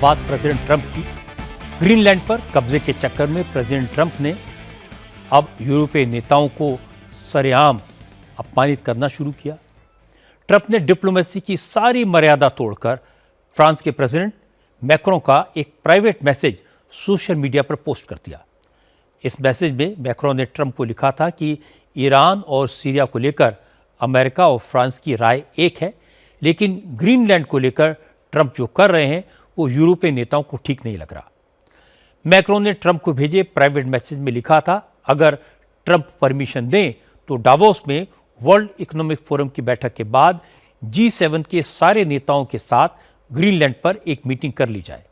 बात president Trump की। Greenland पर कब्जे के चक्कर में प्रेसिडेंट ट्रंप ने अब यूरोपीय नेताओं को सरेआम अपमानित करना शुरू किया। ट्रंप ने डिप्लोमेसी की सारी मर्यादा तोड़कर फ्रांस के प्रेसिडेंट मैक्रों का एक प्राइवेट मैसेज सोशल मीडिया पर पोस्ट कर दिया। इस मैसेज में मैक्रों ने ट्रंप को लिखा था कि ईरान और सीरिया को लेकर अमेरिका और फ्रांस की राय एक है, लेकिन ग्रीनलैंड को लेकर ट्रंप जो कर रहे हैं वो यूरोपीय नेताओं को ठीक नहीं लग रहा। मैक्रों ने ट्रंप को भेजे प्राइवेट मैसेज में लिखा था, अगर ट्रंप परमिशन दें तो डावोस में वर्ल्ड इकोनॉमिक फोरम की बैठक के बाद G7 के सारे नेताओं के साथ ग्रीनलैंड पर एक मीटिंग कर ली जाए।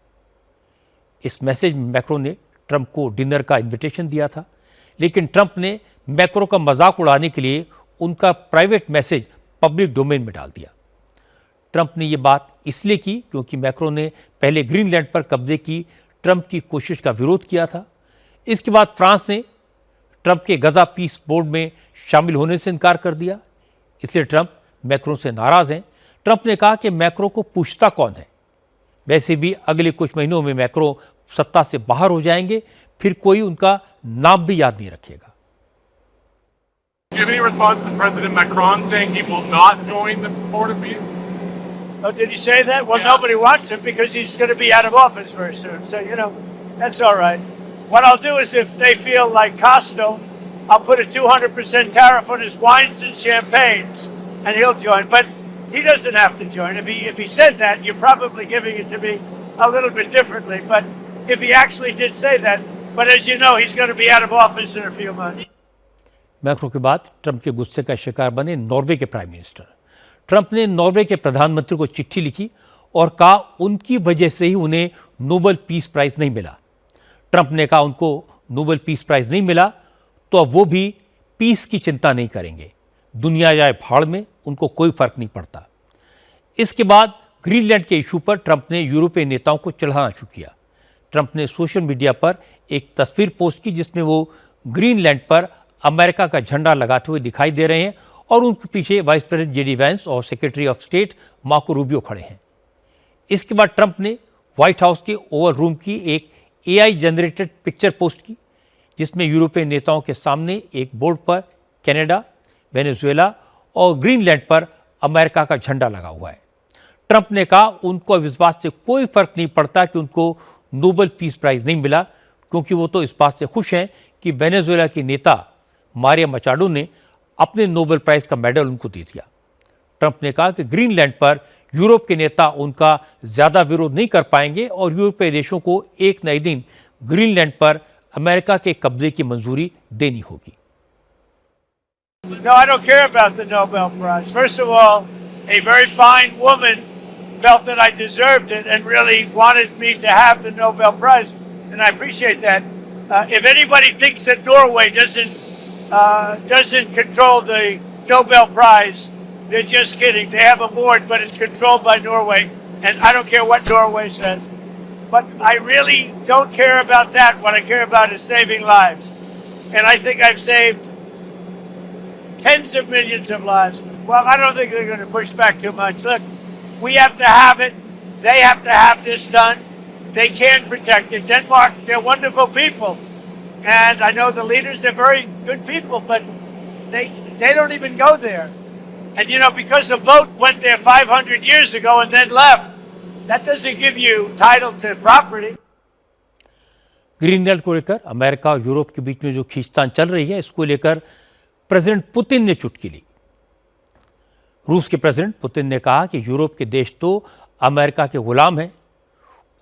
इस मैसेज में मैक्रों ने ट्रंप को डिनर का इन्विटेशन दिया था, लेकिन ट्रंप ने मैक्रों का मजाक उड़ाने के लिए उनका प्राइवेट मैसेज पब्लिक डोमेन में डाल दिया। ट्रंप ने यह बात इसलिए की क्योंकि मैक्रों ने पहले ग्रीनलैंड पर कब्जे की ट्रंप की कोशिश का विरोध किया था। इसके बाद फ्रांस ने ट्रंप के गजा पीस बोर्ड में शामिल होने से इनकार कर दिया, इसलिए ट्रंप मैक्रों से नाराज हैं। ट्रंप ने कहा कि मैक्रों को पूछता कौन है, वैसे भी अगले कुछ महीनों में मैक्रों सत्ता से बाहर हो जाएंगे, फिर कोई उनका नाम भी याद नहीं रखेगा। Do you have any response to President Macron saying he will not join the Board of Peace? Oh, did he say that? Well, Yeah. nobody wants him because he's going to be out of office very soon. So, that's all right. What I'll do is if they feel like Costo, I'll put a 200% tariff on his wines and champagnes, and he'll join. But he doesn't have to join. If he said that, you're probably giving it to me a little bit differently. But if he actually did say that, but as you know, he's going to be out of office in a few months. Macron के बाद Trump के गुस्से का शिकार बने Norway के prime minister. Trump ने Norway के प्रधानमंत्री को चिट्ठी लिखी और कहा उनकी वजह से ही उन्हें नोबेल पीस प्राइज नहीं मिला। ट्रंप ने कहा उनको नोबेल पीस प्राइज नहीं मिला तो अब वो भी पीस की चिंता नहीं करेंगे, दुनिया जाए भाड़ में, उनको कोई फर्क नहीं पड़ता। इसके बाद ग्रीनलैंड के इशू पर ट्रंप ने यूरोपीय नेताओं को चढ़ाना शुरू किया। ट्रंप ने सोशल मीडिया पर एक तस्वीर पोस्ट की जिसमें वो ग्रीनलैंड पर अमेरिका का झंडा लगाते हुए दिखाई दे रहे हैं और उनके पीछे वाइस प्रेसिडेंट JD वैंस और secretary of state Marco Rubio खड़े हैं। इसके बाद ट्रंप ने व्हाइट हाउस के ओवल रूम की एक AI जनरेटेड पिक्चर पोस्ट की जिसमें यूरोपीय नेताओं के सामने एक बोर्ड पर कनाडा, वेनेजुएला और ग्रीनलैंड पर अमेरिका का झंडा लगा हुआ है। ट्रंप ने कहा उनको इस बात से कोई फर्क नहीं पड़ता कि उनको नोबेल पीस प्राइज नहीं मिला, क्योंकि वो तो इस बात से खुश हैं कि वेनेजुएला की नेता मारिया मचाडो ने अपने नोबेल प्राइज का मेडल उनको दे दिया। ट्रंप ने कहा कि ग्रीनलैंड पर यूरोप के नेता उनका ज्यादा विरोध नहीं कर पाएंगे और यूरोपीय देशों को एक नए दिन ग्रीनलैंड पर अमेरिका के कब्जे की मंजूरी देनी होगी। No, I don't care about the Nobel Prize. First of all, a very fine woman felt that I deserved it and really wanted me to have the Nobel Prize, and I appreciate that. If anybody thinks that Norway doesn't control the Nobel Prize, they're just kidding. They have a board, but it's controlled by Norway, and I don't care what Norway says. But I really don't care about that. What I care about is saving lives, and I think I've saved tens of millions of lives. Well, I don't think they're going to push back too much. Look, we have to have it. They have to have this done. They can protect it. Denmark, they're wonderful people. And I know the leaders are very good people, but they don't even go there. And because the boat went there 500 years ago and then left, that doesn't give you title to property. Greenland को लेकर America और Europe के बीच में जो खींचतान चल रही है, इसको लेकर प्रेसिडेंट पुतिन ने चुटकी ली। रूस के प्रेसिडेंट पुतिन ने कहा कि यूरोप के देश तो अमेरिका के गुलाम हैं,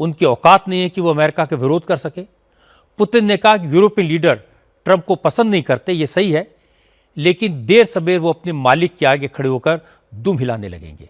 उनकी औकात नहीं है कि वो अमेरिका के विरोध कर सके। पुतिन ने कहा कि यूरोपियन लीडर ट्रंप को पसंद नहीं करते, ये सही है, लेकिन देर सवेर वो अपने मालिक के आगे खड़े होकर दुम हिलाने लगेंगे।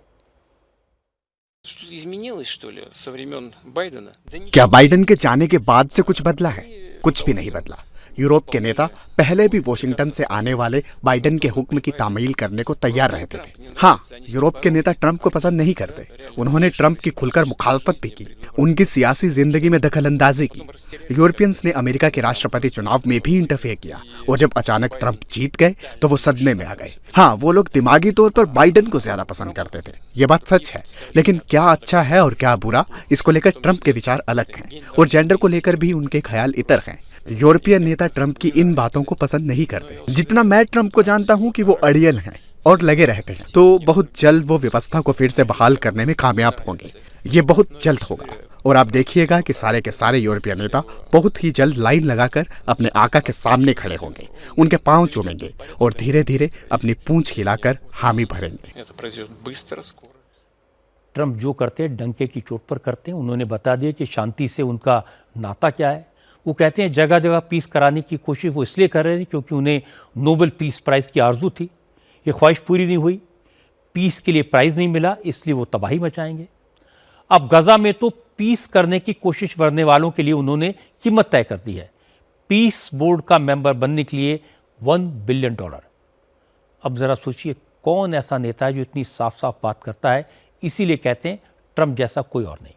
क्या बाइडेन के जाने के बाद से कुछ बदला है? कुछ भी नहीं बदला। यूरोप के नेता पहले भी वॉशिंगटन से आने वाले बाइडेन के हुक्म की तामील करने को तैयार रहते थे। हाँ, यूरोप के नेता ट्रंप को पसंद नहीं करते। उन्होंने ट्रंप की खुलकर मुखालफत भी की, उनकी सियासी जिंदगी में दखलंदाजी की। यूरोपियंस ने अमेरिका के राष्ट्रपति चुनाव में भी इंटरफेयर किया और जब अचानक ट्रंप जीत गए तो वो सदमे में आ गए। हाँ, वो लोग दिमागी तौर पर बाइडेन को ज्यादा पसंद करते थे, ये बात सच है। लेकिन क्या अच्छा है और क्या बुरा, इसको लेकर ट्रंप के विचार अलग हैं और जेंडर को लेकर भी उनके ख्याल इतर हैं। यूरोपियन नेता ट्रंप की इन बातों को पसंद नहीं करते। जितना मैं ट्रंप को जानता हूं कि वो अड़ियल हैं और लगे रहते हैं, तो बहुत जल्द वो व्यवस्था को फिर से बहाल करने में कामयाब होंगे। ये बहुत जल्द होगा और आप देखिएगा कि सारे के सारे यूरोपीय नेता बहुत ही जल्द लाइन लगाकर अपने आका के सामने खड़े होंगे, उनके पांव चूमेंगे और धीरे धीरे अपनी पूंछ हिलाकर हामी भरेंगे। ट्रंप जो करते हैं डंके की चोट पर करते हैं। उन्होंने बता दिया कि शांति से उनका नाता क्या है। वो कहते हैं जगह जगह पीस कराने की कोशिश वो इसलिए कर रहे थे क्योंकि उन्हें नोबेल पीस प्राइज़ की आरजू थी। ये ख्वाहिश पूरी नहीं हुई, पीस के लिए प्राइज़ नहीं मिला, इसलिए वो तबाही मचाएंगे। अब गजा में तो पीस करने की कोशिश करने वालों के लिए उन्होंने कीमत तय कर दी है। पीस बोर्ड का मेंबर बनने के लिए $1 बिलियन। अब ज़रा सोचिए कौन ऐसा नेता है जो इतनी साफ साफ बात करता है। इसीलिए कहते हैं ट्रंप जैसा कोई और नहीं।